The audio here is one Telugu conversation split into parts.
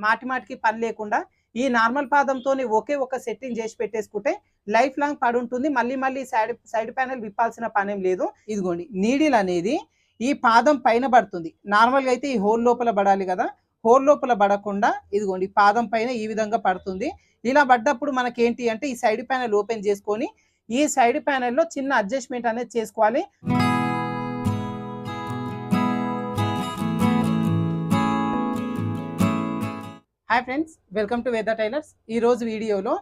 మాటి మాటికి పని లేకుండా ఈ నార్మల్ పాదంతోనే ఒకే ఒక సెట్టింగ్ చేసి పెట్టేసుకుంటే లైఫ్ లాంగ్ పడి ఉంటుంది. మళ్ళీ మళ్ళీ సైడ్ ప్యానెల్ విప్పాల్సిన పనేం లేదు. ఇదిగోండి నీడిల్ అనేది ఈ పాదం పైన పడుతుంది. నార్మల్గా అయితే ఈ హోల్ లోపల పడాలి కదా, హోల్ లోపల పడకుండా ఇదిగోండి పాదం పైన ఈ విధంగా పడుతుంది. ఇలా పడ్డప్పుడు మనకి ఏంటి అంటే ఈ సైడ్ ప్యానెల్ ఓపెన్ చేసుకొని ఈ సైడ్ ప్యానెల్లో చిన్న అడ్జస్ట్మెంట్ అనేది చేసుకోవాలి. హాయ్ ఫ్రెండ్స్, వెల్కమ్ టు వేద టైలర్స్. ఈ రోజు వీడియోలో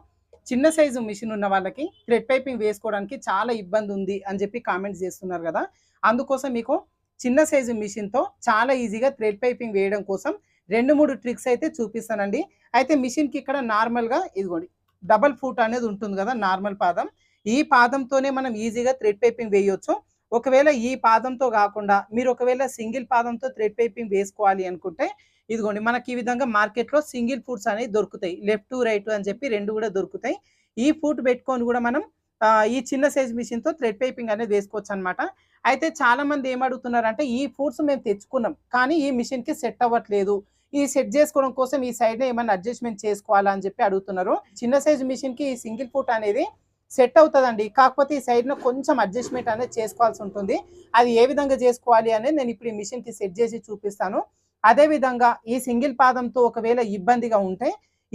చిన్న సైజు మిషన్ ఉన్న వాళ్ళకి థ్రెడ్ పైపింగ్ వేసుకోవడానికి చాలా ఇబ్బంది ఉంది అని చెప్పి కామెంట్స్ చేస్తున్నారు కదా. అందుకోసం మీకు చిన్న సైజు మిషన్తో చాలా ఈజీగా థ్రెడ్ పైపింగ్ వేయడం కోసం 2-3 ట్రిక్స్ అయితే చూపిస్తానండి. అయితే మిషన్కి ఇక్కడ నార్మల్గా ఇదిగోండి డబల్ ఫుట్ అనేది ఉంటుంది కదా, నార్మల్ పాదం. ఈ పాదంతోనే మనం ఈజీగా థ్రెడ్ పైపింగ్ వేయొచ్చు. ఒకవేళ ఈ పాదంతో కాకుండా మీరు ఒకవేళ సింగిల్ పాదంతో థ్రెడ్ పైపింగ్ వేసుకోవాలి అనుకుంటే ఇదిగోండి మనకి ఈ విధంగా మార్కెట్లో సింగిల్ ఫుట్స్ అనేవి దొరుకుతాయి. లెఫ్ట్ రైట్ అని చెప్పి 2 కూడా దొరుకుతాయి. ఈ ఫుట్ పెట్టుకొని కూడా మనం ఈ చిన్న సైజ్ మిషన్తో థ్రెడ్ పైపింగ్ అనేది వేసుకోవచ్చు అనమాట. అయితే చాలా మంది ఏమడుగుతున్నారంటే ఈ ఫుట్స్ మేము తెచ్చుకున్నాం కానీ ఈ మిషన్కి సెట్ అవ్వట్లేదు, ఈ సెట్ చేసుకోవడం కోసం ఈ సైడ్ ఏమైనా అడ్జస్ట్మెంట్ చేసుకోవాలా అని చెప్పి అడుగుతున్నారు. చిన్న సైజ్ మిషన్కి ఈ సింగిల్ ఫుట్ అనేది సెట్ అవుతుందండి, కాకపోతే ఈ సైడ్లో కొంచెం అడ్జస్ట్మెంట్ అనేది చేసుకోవాల్సి ఉంటుంది. అది ఏ విధంగా చేసుకోవాలి అనేది నేను ఇప్పుడు ఈ మిషన్కి సెట్ చేసి చూపిస్తాను. అదేవిధంగా ఈ సింగిల్ పాదంతో ఒకవేళ ఇబ్బందిగా ఉంటే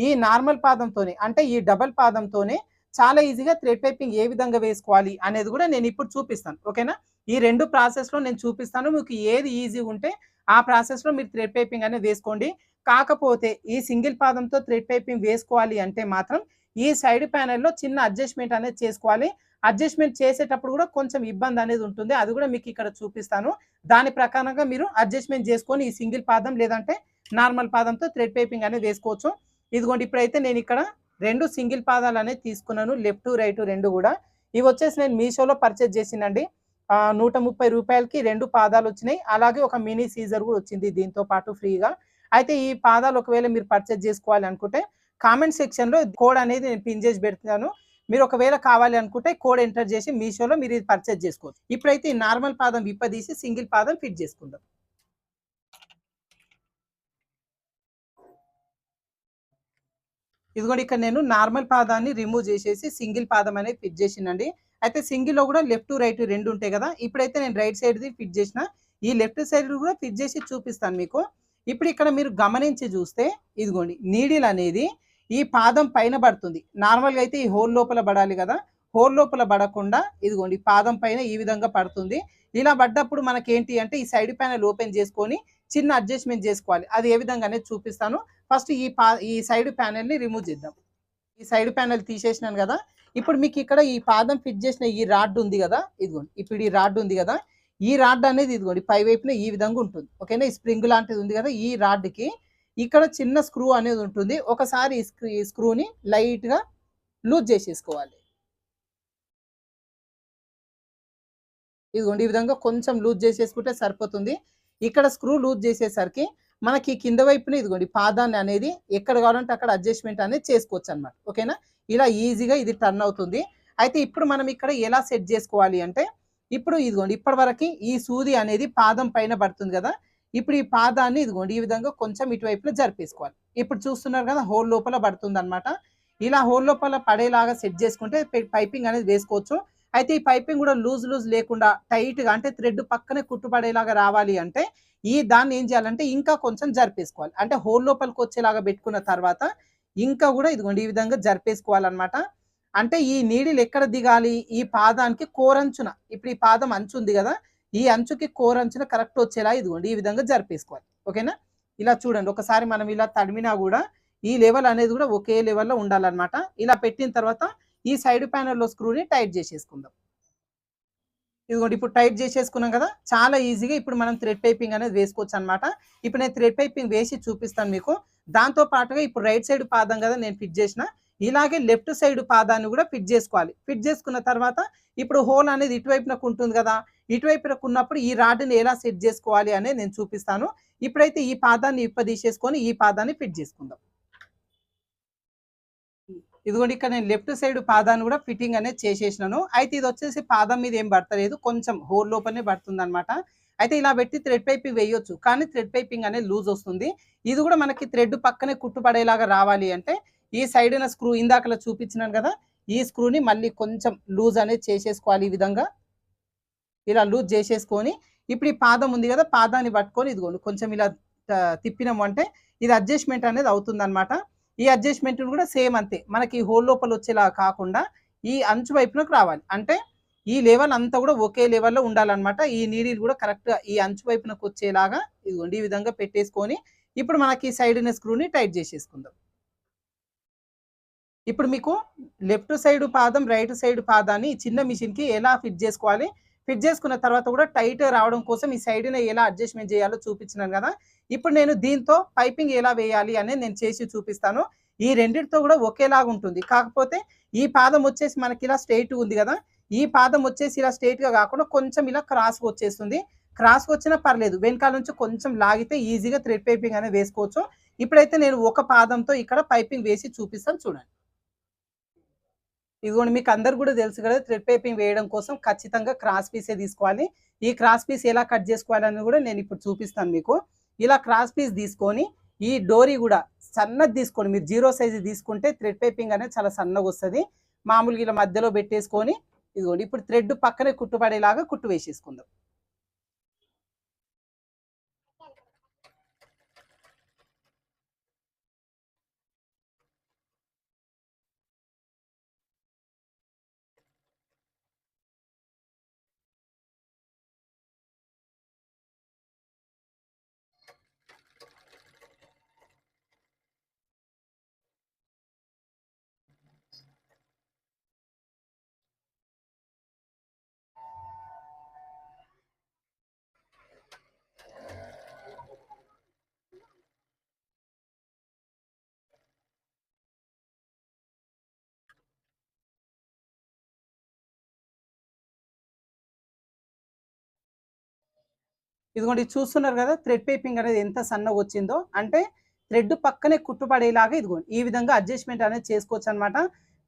ఈ నార్మల్ పాదంతోనే అంటే ఈ డబల్ పాదంతోనే చాలా ఈజీగా థ్రెడ్ పైపింగ్ ఏ విధంగా వేసుకోవాలి అనేది కూడా నేను ఇప్పుడు చూపిస్తాను. ఓకేనా, ఈ 2 ప్రాసెస్లో నేను చూపిస్తాను. మీకు ఏది ఈజీ ఉంటే ఆ ప్రాసెస్లో మీరు థ్రెడ్ పైపింగ్ అనేది వేసుకోండి. కాకపోతే ఈ సింగిల్ పాదంతో థ్రెడ్ పైపింగ్ వేసుకోవాలి అంటే మాత్రం ఈ సైడ్ ప్యానెల్లో చిన్న అడ్జస్ట్మెంట్ అనేది చేసుకోవాలి. అడ్జస్ట్మెంట్ చేసేటప్పుడు కూడా కొంచెం ఇబ్బంది అనేది ఉంటుంది, అది కూడా మీకు ఇక్కడ చూపిస్తాను. దాని ప్రకారంగా మీరు అడ్జస్ట్మెంట్ చేసుకొని ఈ సింగిల్ పాదం లేదంటే నార్మల్ పాదంతో థ్రెడ్ పైపింగ్ అనేది వేసుకోవచ్చు. ఇదిగోండి ఇప్పుడైతే నేను ఇక్కడ 2 సింగిల్ పాదాలు అనేది తీసుకున్నాను, లెఫ్ట్ రైట్ 2 కూడా. ఇవి వచ్చేసి నేను మీషోలో పర్చేజ్ చేసినండి. 130 రూపాయలకి 2 పాదాలు వచ్చినాయి. అలాగే ఒక మినీ సీజర్ కూడా వచ్చింది దీంతో పాటు ఫ్రీగా. అయితే ఈ పాదాలు ఒకవేళ మీరు పర్చేజ్ చేసుకోవాలి అనుకుంటే కామెంట్ సెక్షన్లో కోడ్ అనేది నేను పిన్ చేసి పెడుతున్నాను. మీరు ఒకవేళ కావాలి అనుకుంటే కోడ్ ఎంటర్ చేసి మీషోలో మీరు ఇది పర్చేజ్ చేసుకోవచ్చు. ఇప్పుడైతే ఈ నార్మల్ పాదం విప్పదీసి సింగిల్ పాదం ఫిట్ చేసుకుందాం. ఇదిగోండి ఇక్కడ నేను నార్మల్ పాదాన్ని రిమూవ్ చేసేసి సింగిల్ పాదం అనేది ఫిట్ చేసినండి. అయితే సింగిల్లో కూడా లెఫ్ట్ రైట్ 2 ఉంటాయి కదా. ఇప్పుడైతే నేను రైట్ సైడ్ది ఫిట్ చేసిన, ఈ లెఫ్ట్ సైడ్ కూడా ఫిట్ చేసి చూపిస్తాను మీకు. ఇప్పుడు ఇక్కడ మీరు గమనించి చూస్తే ఇదిగోండి నీడిల్ అనేది ఈ పాదం పైన పడుతుంది. నార్మల్గా అయితే ఈ హోల్ లోపల పడాలి కదా, హోల్ లోపల పడకుండా ఇదిగోండి పాదం పైన ఈ విధంగా పడుతుంది. ఇలా పడ్డప్పుడు మనకేంటి అంటే ఈ సైడ్ ప్యానెల్ ఓపెన్ చేసుకొని చిన్న అడ్జస్ట్మెంట్ చేసుకోవాలి. అది ఏ విధంగా అనేది చూపిస్తాను. ఫస్ట్ ఈ సైడ్ ప్యానెల్ని రిమూవ్ చేద్దాం. ఈ సైడ్ ప్యానెల్ తీసేసినాను కదా. ఇప్పుడు మీకు ఇక్కడ ఈ పాదం ఫిట్ చేసిన ఈ రాడ్ ఉంది కదా, ఇదిగోండి ఇప్పుడు ఈ రాడ్ ఉంది కదా, ఈ రాడ్ అనేది ఇదిగోండి పై వైపున ఈ విధంగా ఉంటుంది. ఓకేనా, ఈ స్ప్రింగ్ లాంటిది ఉంది కదా, ఈ రాడ్కి ఇక్కడ చిన్న స్క్రూ అనేది ఉంటుంది. ఒకసారి ఈ స్క్రూని లైట్గా లూజ్ చేసేసుకోవాలి. ఇదిగోండి ఈ విధంగా కొంచెం లూజ్ చేసేసుకుంటే సరిపోతుంది. ఇక్కడ స్క్రూ లూజ్ చేసేసరికి మనకి కింద వైపున ఇదిగోండి పాదాన్ని అనేది ఎక్కడ కావాలంటే అక్కడ అడ్జస్ట్మెంట్ అనేది చేసుకోవచ్చు అనమాట. ఓకేనా, ఇలా ఈజీగా ఇది టర్న్ అవుతుంది. అయితే ఇప్పుడు మనం ఇక్కడ ఎలా సెట్ చేసుకోవాలి అంటే ఇప్పుడు ఇదిగోండి ఇప్పటి వరకు ఈ సూది అనేది పాదం పైన పడుతుంది కదా. ఇప్పుడు ఈ పాదాన్ని ఇదిగోండి ఈ విధంగా కొంచెం ఇటువైపున జరిపేసుకోవాలి. ఇప్పుడు చూస్తున్నారు కదా హోల్ లోపల పడుతుంది అనమాట. ఇలా హోల్ లోపల పడేలాగా సెట్ చేసుకుంటే పైపింగ్ అనేది వేసుకోవచ్చు. అయితే ఈ పైపింగ్ కూడా లూజ్ లేకుండా టైట్గా అంటే థ్రెడ్ పక్కనే కుట్టుపడేలాగా రావాలి అంటే దాన్ని ఏం చేయాలంటే ఇంకా కొంచెం జరిపేసుకోవాలి. అంటే హోల్ లోపలికి వచ్చేలాగా పెట్టుకున్న తర్వాత ఇంకా కూడా ఇదిగోండి ఈ విధంగా జరిపేసుకోవాలన్నమాట. అంటే ఈ నీడిల్ ఎక్కడ దిగాలి, ఈ పాదానికి కోరంచున, ఇప్పుడు ఈ పాదం అంచు ఉంది కదా, ఈ అంచుకి కోరంచున కరెక్ట్ వచ్చేలా ఇదిగోండి ఈ విధంగా జరిపేసుకోవాలి. ఓకేనా, ఇలా చూడండి ఒకసారి మనం ఇలా తడిమినా కూడా ఈ లెవెల్ అనేది కూడా ఒకే లెవెల్లో ఉండాలన్నమాట. ఇలా పెట్టిన తర్వాత ఈ సైడ్ ప్యానెల్లో స్క్రూని టైట్ చేసేసుకుందాం. ఇదిగోండి ఇప్పుడు టైట్ చేసేసుకున్నాం కదా, చాలా ఈజీగా ఇప్పుడు మనం థ్రెడ్ పైపింగ్ అనేది వేసుకోవచ్చు అనమాట. ఇప్పుడు నేను థ్రెడ్ పైపింగ్ వేసి చూపిస్తాను మీకు. దాంతో పాటుగా ఇప్పుడు రైట్ సైడ్ పాదం కదా నేను ఫిట్ చేసిన, ఇలాగే లెఫ్ట్ సైడ్ పాదాన్ని కూడా ఫిట్ చేసుకోవాలి. ఫిట్ చేసుకున్న తర్వాత ఇప్పుడు హోల్ అనేది ఇటువైపునకు ఉంటుంది కదా, ఇటువైపునకు ఉన్నప్పుడు ఈ రాడ్ని ఎలా సెట్ చేసుకోవాలి అనేది నేను చూపిస్తాను. ఇప్పుడైతే ఈ పాదాన్ని ఇప్పదీసేసుకొని ఈ పాదాన్ని ఫిట్ చేసుకుందాం. ఇదిగోండి ఇక్కడ నేను లెఫ్ట్ సైడ్ పాదాన్ని కూడా ఫిట్టింగ్ అనేది చేసేసినాను. అయితే ఇది వచ్చేసి పాదం మీద ఏం పడతలేదు, కొంచెం హోల్ లోపలనే పడుతుంది అనమాట. అయితే ఇలా పెట్టి థ్రెడ్ పైపింగ్ వేయొచ్చు, కానీ థ్రెడ్ పైపింగ్ అనేది లూజ్ వస్తుంది. ఇది కూడా మనకి థ్రెడ్ పక్కనే కుట్టుపడేలాగా రావాలి అంటే ఈ సైడ్న స్క్రూ ఇందాకలా చూపించినాను కదా, ఈ స్క్రూని మళ్ళీ కొంచెం లూజ్ అనేది చేసేసుకోవాలి. ఈ విధంగా ఇలా లూజ్ చేసేసుకొని ఇప్పుడు ఈ పాదం ఉంది కదా, పాదాన్ని పట్టుకొని ఇదిగోండి కొంచెం ఇలా తిప్పినాము అంటే ఇది అడ్జస్ట్మెంట్ అనేది అవుతుంది అనమాట. ఈ అడ్జస్ట్మెంట్ కూడా సేమ్ అంతే, మనకి హోల్ లోపల వచ్చేలా కాకుండా ఈ అంచు వైపునకు రావాలి. అంటే ఈ లెవెల్ అంతా కూడా ఒకే లెవెల్లో ఉండాలన్నమాట. ఈ నీడిల్ కూడా కరెక్ట్గా ఈ అంచు వైపునకు వచ్చేలాగా ఇదిగోండి ఈ విధంగా పెట్టేసుకొని ఇప్పుడు మనకి సైడ్న స్క్రూని టైట్ చేసేసుకుందాం. ఇప్పుడు మీకు లెఫ్ట్ సైడ్ పాదం రైట్ సైడ్ పాదాన్ని చిన్న మిషన్కి ఎలా ఫిట్ చేసుకోవాలి, ఫిట్ చేసుకున్న తర్వాత కూడా టైట్ రావడం కోసం ఈ సైడ్న ఎలా అడ్జస్ట్మెంట్ చేయాలో చూపించినాను కదా. ఇప్పుడు నేను దీంతో పైపింగ్ ఎలా వేయాలి అనేది నేను చేసి చూపిస్తాను. ఈ రెండింటితో కూడా ఒకేలాగా ఉంటుంది, కాకపోతే ఈ పాదం వచ్చేసి మనకి ఇలా స్ట్రైట్ ఉంది కదా, ఈ పాదం వచ్చేసి ఇలా స్ట్రైట్గా కాకుండా కొంచెం ఇలా క్రాస్గా వచ్చేస్తుంది. క్రాస్గా వచ్చినా పర్లేదు, వెనకాల నుంచి కొంచెం లాగితే ఈజీగా థ్రెడ్ పైపింగ్ అనేది వేసుకోవచ్చు. ఇప్పుడైతే నేను ఒక పాదంతో ఇక్కడ పైపింగ్ వేసి చూపిస్తాను చూడండి. ఇదిగోండి మీకు అందరు కూడా తెలుసు కదా, థ్రెడ్ పైపింగ్ వేయడం కోసం ఖచ్చితంగా క్రాస్ పీసే తీసుకోవాలి. ఈ క్రాస్ పీస్ ఎలా కట్ చేసుకోవాలని కూడా నేను ఇప్పుడు చూపిస్తాను మీకు. ఇలా క్రాస్ పీస్ తీసుకొని ఈ డోరీ కూడా సన్నది తీసుకోండి. మీరు 0 సైజు తీసుకుంటే థ్రెడ్ పైపింగ్ అనేది చాలా సన్నగా వస్తుంది. మామూలుగా ఇలా మధ్యలో పెట్టేసుకొని ఇదిగోండి ఇప్పుడు థ్రెడ్ పక్కనే కుట్టుపడేలాగా కుట్టు వేసేసుకుందాం. ఇదిగోండి చూస్తున్నారు కదా, థ్రెడ్ పైపింగ్ అనేది ఎంత సన్నగా వచ్చిందో. అంటే థ్రెడ్ పక్కనే కుట్టుపడేలాగా ఇదిగోండి ఈ విధంగా అడ్జస్ట్మెంట్ అనేది చేసుకోవచ్చు అనమాట.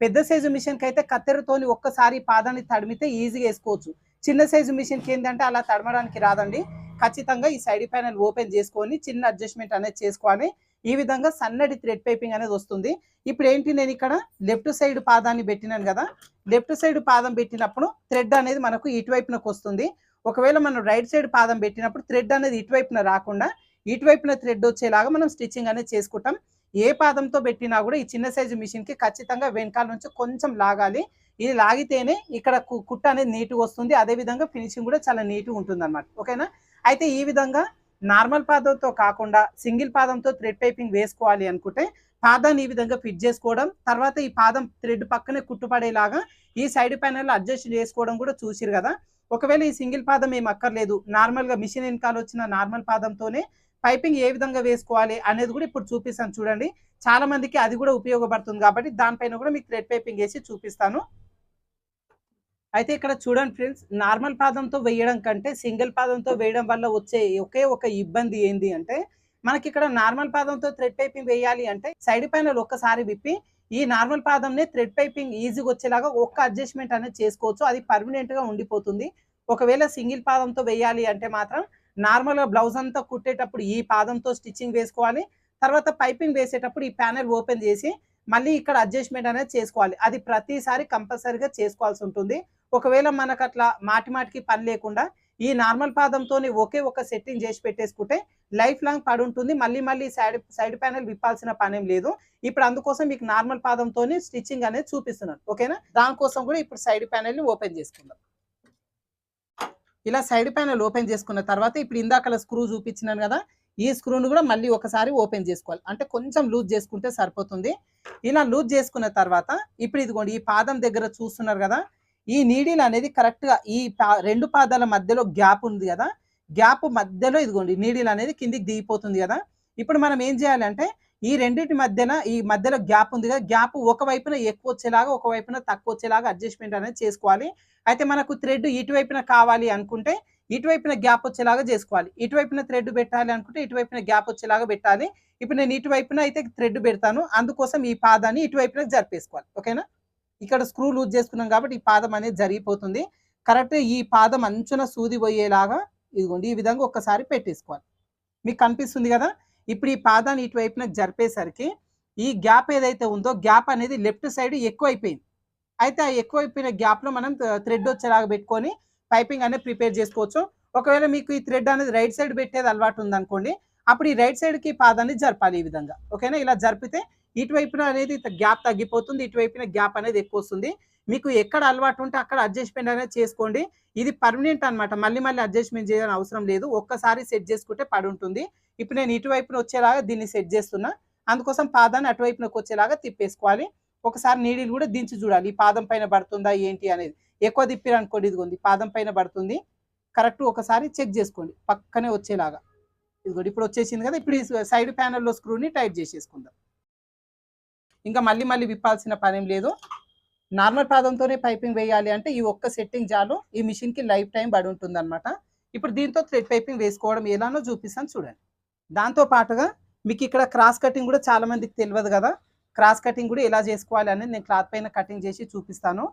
పెద్ద సైజు మిషన్కి అయితే కత్తెరతోని ఒక్కసారి పాదాన్ని తడిమితే ఈజీగా వేసుకోవచ్చు. చిన్న సైజు మిషన్కి ఏంటంటే అలా తడమడానికి రాదండి. ఖచ్చితంగా ఈ సైడ్ ప్యానెల్ ఓపెన్ చేసుకొని చిన్న అడ్జస్ట్మెంట్ అనేది చేసుకోవాలి. ఈ విధంగా సన్నటి థ్రెడ్ పైపింగ్ అనేది వస్తుంది. ఇప్పుడు ఏంటి, నేను ఇక్కడ లెఫ్ట్ సైడ్ పాదాన్ని పెట్టినాను కదా, లెఫ్ట్ సైడ్ పాదం పెట్టినప్పుడు థ్రెడ్ అనేది మనకు ఇటువైపునకు వస్తుంది. ఒకవేళ మనం రైట్ సైడ్ పాదం పెట్టినప్పుడు థ్రెడ్ అనేది ఇటువైపున రాకుండా ఇటువైపున థ్రెడ్ వచ్చేలాగా మనం స్టిచ్చింగ్ అనేది చేసుకుంటాం. ఏ పాదంతో పెట్టినా కూడా ఈ చిన్న సైజు మిషన్కి ఖచ్చితంగా వెనకాల నుంచి కొంచెం లాగాలి. ఇది లాగితేనే ఇక్కడ కుట్ట అనేది నీట్గా వస్తుంది. అదేవిధంగా ఫినిషింగ్ కూడా చాలా నీట్గా ఉంటుంది అనమాట. ఓకేనా. అయితే ఈ విధంగా నార్మల్ పాదంతో కాకుండా సింగిల్ పాదంతో థ్రెడ్ పైపింగ్ వేసుకోవాలి అనుకుంటే పాదాన్ని ఈ విధంగా ఫిట్ చేసుకోవడం, తర్వాత ఈ పాదం థ్రెడ్ పక్కనే కుట్టుపడేలాగా ఈ సైడ్ ప్యానెల్ అడ్జస్ట్ చేసుకోవడం కూడా చూసిరు కదా. ఒకవేళ ఈ సింగిల్ పాదం ఏం అక్కర్లేదు, నార్మల్గా మిషన్ వెనకాల వచ్చిన నార్మల్ పాదంతోనే పైపింగ్ ఏ విధంగా వేసుకోవాలి అనేది కూడా ఇప్పుడు చూపిస్తాను చూడండి. చాలా మందికి అది కూడా ఉపయోగపడుతుంది కాబట్టి దానిపైన కూడా మీకు థ్రెడ్ పైపింగ్ వేసి చూపిస్తాను. అయితే ఇక్కడ చూడండి ఫ్రెండ్స్, నార్మల్ పాదంతో వేయడం కంటే సింగిల్ పాదంతో వేయడం వల్ల వచ్చే ఒకే ఒక ఇబ్బంది ఏంది అంటే, మనకి ఇక్కడ నార్మల్ పాదంతో థ్రెడ్ పైపింగ్ వేయాలి అంటే సైడ్ ప్యానెల్ ఒక్కసారి విప్పి ఈ నార్మల్ పాదంని థ్రెడ్ పైపింగ్ ఈజీగా వచ్చేలాగా ఒక్క అడ్జస్ట్మెంట్ అనేది చేసుకోవచ్చు. అది పర్మనెంట్గా ఉండిపోతుంది. ఒకవేళ సింగిల్ పాదంతో వేయాలి అంటే మాత్రం నార్మల్గా బ్లౌజ్ అంతా కుట్టేటప్పుడు ఈ పాదంతో స్టిచ్చింగ్ వేసుకోవాలి. తర్వాత పైపింగ్ వేసేటప్పుడు ఈ ప్యానెల్ ఓపెన్ చేసి మళ్ళీ ఇక్కడ అడ్జస్ట్మెంట్ అనేది చేసుకోవాలి. అది ప్రతిసారి కంపల్సరీగా చేసుకోవాల్సి ఉంటుంది. ఒకవేళ మనకు అట్లా మాటికి పని లేకుండా ఈ నార్మల్ పాదంతోనే ఒకే ఒక సెట్టింగ్ చేసి పెట్టేసుకుంటే లైఫ్ లాంగ్ పడి ఉంటుంది. మళ్ళీ సైడ్ ప్యానెల్ విప్పాల్సిన పనేం లేదు. ఇప్పుడు అందుకోసం మీకు నార్మల్ పాదంతోనే స్టిచ్చింగ్ అనేది చూపిస్తున్నాను. ఓకేనా. దానికోసం కూడా ఇప్పుడు సైడ్ ప్యానెల్ని ఓపెన్ చేసుకుందాం. ఇలా సైడ్ ప్యానెల్ ఓపెన్ చేసుకున్న తర్వాత ఇప్పుడు ఇందాకల స్క్రూ చూపించినాను కదా, ఈ స్క్రూను కూడా మళ్ళీ ఒకసారి ఓపెన్ చేసుకోవాలి. అంటే కొంచెం లూజ్ చేసుకుంటే సరిపోతుంది. ఇలా లూజ్ చేసుకున్న తర్వాత ఇప్పుడు ఇదిగోండి ఈ పాదం దగ్గర చూస్తున్నారు కదా, ఈ నీడిల్ అనేది కరెక్ట్గా ఈ రెండు పాదాల మధ్యలో గ్యాప్ ఉంది కదా, గ్యాప్ మధ్యలో ఇదిగోండి నీడిల్ అనేది కిందికి దిగిపోతుంది కదా. ఇప్పుడు మనం ఏం చేయాలంటే ఈ రెండింటి మధ్యలో గ్యాప్ ఉంది కదా, గ్యాప్ ఒకవైపున ఎక్కువ వచ్చేలాగా ఒకవైపున తక్కువ వచ్చేలాగా అడ్జస్ట్మెంట్ అనేది చేసుకోవాలి. అయితే మనకు థ్రెడ్ ఇటువైపున కావాలి అనుకుంటే ఇటువైపున గ్యాప్ వచ్చేలాగా చేసుకోవాలి. ఇటువైపున థ్రెడ్ పెట్టాలి అనుకుంటే ఇటువైపున గ్యాప్ వచ్చేలాగా పెట్టాలి. ఇప్పుడు నేను ఇటువైపున అయితే థ్రెడ్ పెడతాను, అందుకోసం ఈ పాదాన్ని ఇటువైపున జరిపేసుకోవాలి. ఓకేనా. ఇక్కడ స్క్రూ లూజ్ చేసుకున్నాం కాబట్టి ఈ పాదం అనేది జరిగిపోతుంది. కరెక్ట్ ఈ పాదం అంచున సూది పోయేలాగా ఇదిగోండి ఈ విధంగా ఒక్కసారి పెట్టేసుకోవాలి. మీకు కనిపిస్తుంది కదా. ఇప్పుడు ఈ పాదాన్ని ఇటువైపునకు జరిపేసరికి ఈ గ్యాప్ ఏదైతే ఉందో గ్యాప్ అనేది లెఫ్ట్ సైడ్ ఎక్కువైపోయింది. అయితే ఆ ఎక్కువైపోయిన గ్యాప్‌లో మనం థ్రెడ్ వచ్చేలాగా పెట్టుకొని పైపింగ్ అనేది ప్రిపేర్ చేసుకోవచ్చు. ఒకవేళ మీకు ఈ థ్రెడ్ అనేది రైట్ సైడ్ పెట్టేది అలవాటు ఉందనుకోండి, అప్పుడు ఈ రైట్ సైడ్‌కి పాదాన్ని జరపాలి ఈ విధంగా. ఓకేనా? ఇలా జరిపితే ఇటువైపున అనేది గ్యాప్ తగ్గిపోతుంది. ఇటువైపున గ్యాప్ అనేది ఎక్కువొస్తుంది. మీకు ఎక్కడ అలవాటు ఉంటే అక్కడ అడ్జస్ట్‌మెంట్ అనేది చేసుకోండి. ఇది పర్మనెంట్ అన్నమాట. మళ్ళీ మళ్ళీ అడ్జస్ట్‌మెంట్ చేయాల్సిన అవసరం లేదు. ఒక్కసారి సెట్ చేసుకుంటే పడుంటుంది. ఇప్పుడు నేను ఇటువైపున వచ్చేలాగా దీన్ని సెట్ చేస్తున్నా. అందుకోసం పాదాన్ని అటువైపునకి వచ్చేలాగా తిప్పేసుకోవాలి. ఒకసారి నీడిల్ కూడా దించి చూడాలి. ఈ పాదం పైన పడుతుందా ఏంటి అనేది. ఎక్కువ తిప్పిరనుకోండి ఇదిగోండి పాదం పైన పడుతుంది. కరెక్ట్ ఒకసారి చెక్ చేసుకోండి. పక్కనే వచ్చేలాగా. ఇదిగోండి ఇప్పుడు వచ్చేసింది కదా. ఇప్పుడు ఈ సైడ్ ప్యానెల్‌లో స్క్రూని టైట్ చేసేసుకుందాం. ఇంకా మళ్ళీ మళ్ళీ విప్పాల్సిన పనేం లేదు. నార్మల్ పాదంతోనే పైపింగ్ వేయాలి అంటే ఈ ఒక్క సెట్టింగ్ చాలు. ఈ మిషన్‌కి లైఫ్ టైం పడుంటుందన్నమాట. ఇప్పుడు దీంతో థ్రెడ్ పైపింగ్ వేసుకోవడం ఎలానో చూపిస్తాను చూడండి. దాంతో పాటుగా మీకు ఇక్కడ క్రాస్ కటింగ్ కూడా చాలా మందికి తెలవదు కదా. క్రాస్ కటింగ్ కూడా ఎలా చేసుకోవాలి అనేది నేను క్లాత్ పైన కటింగ్ చేసి చూపిస్తాను.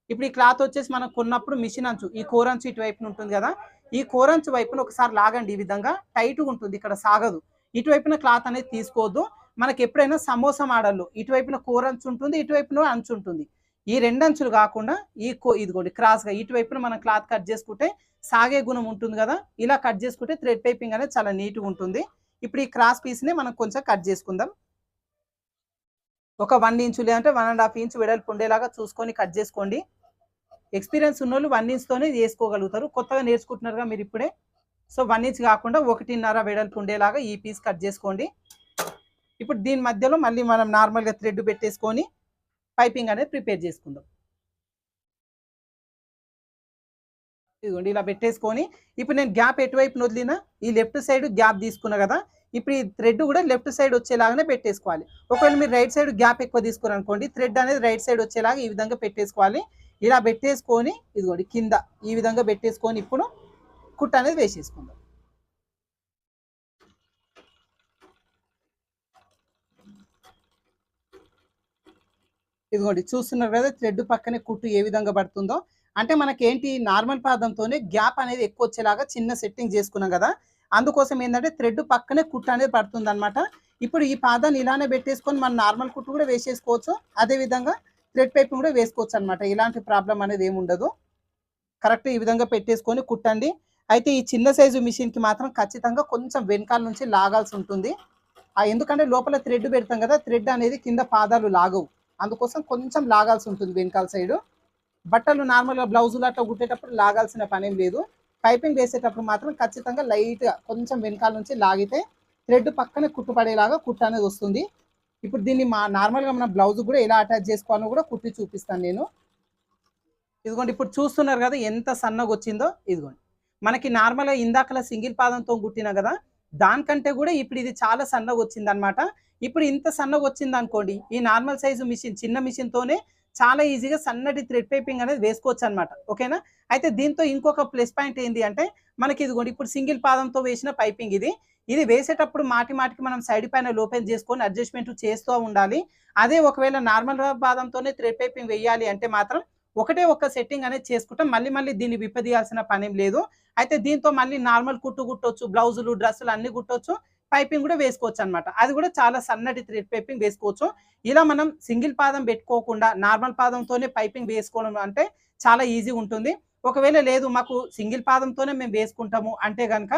ఇప్పుడు ఈ క్లాత్ వచ్చేసి మనం కొన్నప్పుడు మిషన్ అంచు ఈ కోరంచు ఇటువైపున ఉంటుంది కదా. ఈ కోరంచు వైపున ఒకసారి లాగండి. ఈ విధంగా టైట్‌గా ఉంటుంది. ఇక్కడ సాగదు. ఇటువైపున క్లాత్ అనేది తీసుకోవద్దు. మనకి ఎప్పుడైనా సమోసా మోడల్‌లో ఇటువైపున కోరంచు ఉంటుంది. ఇటువైపున అంచు ఉంటుంది. ఈ 2 అంచులు కాకుండా ఇదిగోండి క్రాస్‌గా ఇటువైపున మనం క్లాత్ కట్ చేసుకుంటే సాగే గుణం ఉంటుంది కదా. ఇలా కట్ చేసుకుంటే థ్రెడ్ పైపింగ్ అనేది చాలా నీట్‌గా ఉంటుంది. ఇప్పుడు ఈ క్రాస్ పీస్‌ని మనం కొంచెం కట్ చేసుకుందాం. ఒక 1 ఇంచు లేదంటే 1½ ఇంచు వెడల్పు ఉండేలాగా చూసుకొని కట్ చేసుకోండి. ఎక్స్‌పీరియన్స్ ఉన్నోళ్ళు 1 ఇంచ్‌తోనే చేసుకోగలుగుతారు. కొత్తగా నేర్చుకుంటున్నారుగా మీరు ఇప్పుడే. సో 1 ఇంచ్ కాకుండా 1.5 వెడల్పు ఉండేలాగా ఈ పీస్ కట్ చేసుకోండి. ఇప్పుడు దీని మధ్యలో మళ్ళీ మనం నార్మల్‌గా థ్రెడ్ పెట్టేసుకొని పైపింగ్ అనేది ప్రిపేర్ చేసుకుందాం. ఇదిగోండి ఇలా పెట్టేసుకొని ఇప్పుడు నేను గ్యాప్ ఎటువైపున వదిలినా ఈ లెఫ్ట్ సైడ్ గ్యాప్ తీసుకున్నా కదా. ఇప్పుడు ఈ థ్రెడ్ కూడా లెఫ్ట్ సైడ్ వచ్చేలాగానే పెట్టేసుకోవాలి. ఒకవేళ మీరు రైట్ సైడ్ గ్యాప్ ఎక్కువ తీసుకున్నారనుకోండి థ్రెడ్ అనేది రైట్ సైడ్ వచ్చేలాగా ఈ విధంగా పెట్టేసుకోవాలి. ఇలా పెట్టేసుకొని ఇదిగోండి కింద ఈ విధంగా పెట్టేసుకొని ఇప్పుడు కుట్టు అనేది వేసేసుకుందాం. ఇదిగోండి చూస్తున్నారు కదా థ్రెడ్ పక్కనే కుట్టు ఏ విధంగా పడుతుందో. అంటే మనకేంటి నార్మల్ పాదంతోనే గ్యాప్ అనేది ఎక్కువ వచ్చేలాగా చిన్న సెట్టింగ్ చేసుకున్నాం కదా. అందుకోసం ఏంటంటే థ్రెడ్ పక్కనే కుట్టు అనేది పడుతుందన్నమాట. ఇప్పుడు ఈ పాదాన్ని ఇలానే పెట్టేసుకొని మనం నార్మల్ కుట్టు కూడా వేసేసుకోవచ్చు. అదేవిధంగా థ్రెడ్ పైపింగ్ కూడా వేసుకోవచ్చు అనమాట. ఎలాంటి ప్రాబ్లం అనేది ఏమి ఉండదు. కరెక్ట్ ఈ విధంగా పెట్టేసుకొని కుట్టండి. అయితే ఈ చిన్న సైజు మిషన్‌కి మాత్రం ఖచ్చితంగా కొంచెం వెనకాల నుంచి లాగాల్సి ఉంటుంది. ఎందుకంటే లోపల థ్రెడ్ పెడతాం కదా. థ్రెడ్ అనేది కింద పాదాలు లాగవు. అందుకోసం కొంచెం లాగాల్సి ఉంటుంది వెనకాల సైడు. బట్టలు నార్మల్‌గా బ్లౌజులు అట్లా కుట్టేటప్పుడు లాగాల్సిన పనేం లేదు. పైపింగ్ వేసేటప్పుడు మాత్రం ఖచ్చితంగా లైట్‌గా కొంచెం వెనకాల నుంచి లాగితే థ్రెడ్ పక్కనే కుట్టు పడేలాగా కుట్టు అనేది వస్తుంది. ఇప్పుడు దీన్ని నార్మల్‌గా మన బ్లౌజ్‌కి కూడా ఎలా అటాచ్ చేసుకోవాలో కూడా కుట్టి చూపిస్తాను నేను. ఇదిగోండి ఇప్పుడు చూస్తున్నారు కదా ఎంత సన్నగొచ్చిందో. ఇదిగోండి. మనకి నార్మల్‌గా ఇందాకలా సింగిల్ పాదంతో కుట్టినా కదా. దానికంటే కూడా ఇప్పుడు ఇది చాలా సన్నగొచ్చిందనమాట. ఇప్పుడు ఇంత సన్నగొచ్చిందనుకోండి, ఈ నార్మల్ సైజు మిషన్ చిన్న మిషన్‌తోనే చాలా ఈజీగా సన్నటి థ్రెడ్ పైపింగ్ అనేది వేసుకోవచ్చనమాట. ఓకేనా? అయితే దీంతో ఇంకొక ప్లస్ పాయింట్ ఏంది అంటే, మనకి ఇదిగోండి ఇప్పుడు సింగిల్ పాదంతో వేసిన పైపింగ్ ఇది. ఇది వేసేటప్పుడు మాటి మాటికి మనం సైడ్ ప్యానెల్ ఓపెన్ చేసుకొని అడ్జస్ట్‌మెంట్ చేస్తూ ఉండాలి. అదే ఒకవేళ నార్మల్ పాదంతోనే థ్రెడ్ పైపింగ్ వేయాలి అంటే మాత్రం ఒకటే ఒక్క సెట్టింగ్ అనేది చేసుకుంటాం. మళ్ళీ మళ్ళీ దీన్ని విప్పదీయాల్సిన పనేం లేదు. అయితే దీంతో మళ్ళీ నార్మల్ కుట్టు కుట్టొచ్చు. బ్లౌజులు, డ్రెస్సులు అన్నీ కుట్టొచ్చు. పైపింగ్ కూడా వేసుకోవచ్చనమాట. అది కూడా చాలా సన్నటి థ్రెడ్ పైపింగ్ వేసుకోవచ్చు. ఇలా మనం సింగిల్ పాదం పెట్టుకోకుండా నార్మల్ పాదంతోనే పైపింగ్ వేసుకోవడం అంటే చాలా ఈజీ ఉంటుంది. ఒకవేళ లేదు మాకు సింగిల్ పాదంతోనే మేము వేసుకుంటాము అంటే గనక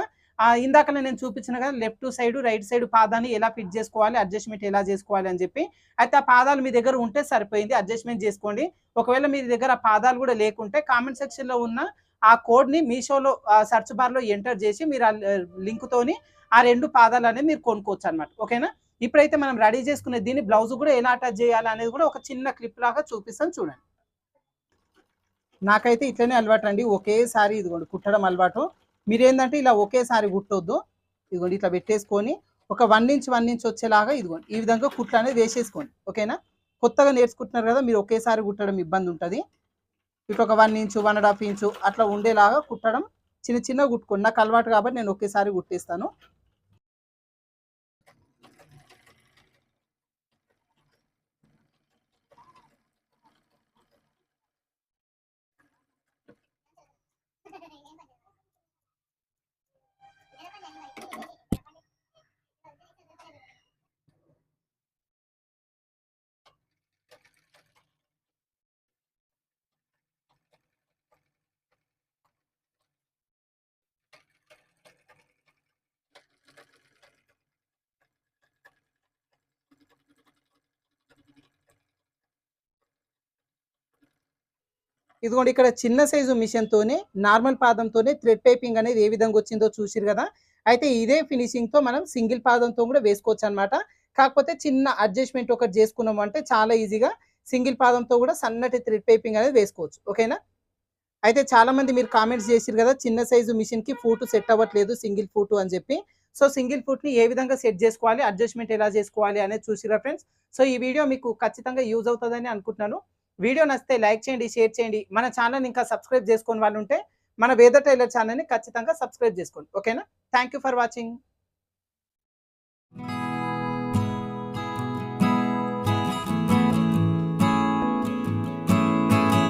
ఇందాకనే నేను చూపించిన కదా లెఫ్ట్ సైడ్, రైట్ సైడ్ పాదాన్ని ఎలా ఫిట్ చేసుకోవాలి, అడ్జస్ట్‌మెంట్ ఎలా చేసుకోవాలి అని చెప్పి. అయితే ఆ పాదాలు మీ దగ్గర ఉంటే సరిపోయింది. అడ్జస్ట్‌మెంట్ చేసుకోండి. ఒకవేళ మీ దగ్గర ఆ పాదాలు కూడా లేకుంటే కామెంట్ సెక్షన్‌లో ఉన్న ఆ కోడ్‌ని మీషోలో సెర్చ్ బార్‌లో ఎంటర్ చేసి మీరు ఆ లింక్‌తోని ఆ 2 పాదాలనేవి మీరు కొనుక్కోవచ్చనమాట. ఓకేనా? ఇప్పుడైతే మనం రెడీ చేసుకునే దీన్ని బ్లౌజ్ కూడా ఎలా అటాచ్ చేయాలి అనేది కూడా ఒక చిన్న క్లిప్ లాగా చూపిస్తాను చూడండి. నాకైతే ఇట్లనే అలవాటండి. ఒకేసారి ఇదిగోండి కుట్టడం అలవాటు. మీరేందంటే ఇలా ఒకేసారి కుట్టొద్దు. ఇదిగోండి ఇట్లా పెట్టేసుకొని ఒక 1 ఇంచ్, 1 ఇంచ్ వచ్చేలాగా ఇదిగోండి ఈ విధంగా కుట్లనేది వేసేసుకోండి. ఓకేనా? కొత్తగా నేర్చుకుంటున్నారు కదా! మీరు ఒకేసారి కుట్టడం ఇబ్బంది ఉంటది. ఇటు ఒక 1 ఇంచు, 1½ ఇంచు అట్లా ఉండేలాగా కుట్టడం చిన్న చిన్నగా కుట్టుకోండి. నాకు అలవాటు కాబట్టి నేను ఒకేసారి కుట్టేస్తాను. ఇదిగోండి ఇక్కడ చిన్న సైజు మిషన్‌తోనే నార్మల్ పాదంతోనే థ్రెడ్ పైపింగ్ అనేది ఏ విధంగా వచ్చిందో చూసిర్రు గదా! అయితే ఇదే ఫినిషింగ్‌తో మనం సింగిల్ పాదంతో గూడా వేసుకోవచ్చనమాట. కాకపోతే చిన్న అడ్జస్ట్‌మెంట్ ఒకటి జేసుకున్నాము అంటే చాలా ఈజీగా సింగిల్ పాదంతో గూడా సన్నటి థ్రెడ్ పైపింగ్ అనేది వేసుకోవచ్చు. ఓకేనా? అయితే చాలామంది మీరు కామెంట్స్ జేసిర్రు గదా! చిన్న సైజు మిషన్‌కి ఫూట్ సెట్ అవ్వట్లేదు సింగిల్ ఫూటు అని జెప్పి. సో, సింగిల్ ఫూట్‌ని ఏ విధంగా సెట్ జేసుకోవాలి, అడ్జస్ట్‌మెంట్ ఎలా జేసుకోవాలి అనేది చూసిర్రా ఫ్రెండ్స్? సో, ఈ వీడియో మీకు ఖచ్చితంగా యూజ్ అవుతదని అనుకుంటున్నాను. వీడియో నచ్చితే లైక్ చేయండి, షేర్ చేయండి. మన ఛానెల్‌ని ఇంకా సబ్స్క్రైబ్ చేసుకోని వాళ్ళుంటే మన వేద టైలర్ ఛానెల్‌ని ఖచ్చితంగా సబ్స్క్రైబ్ జేసుకోండి. ఓకేనా? Thank you for watching.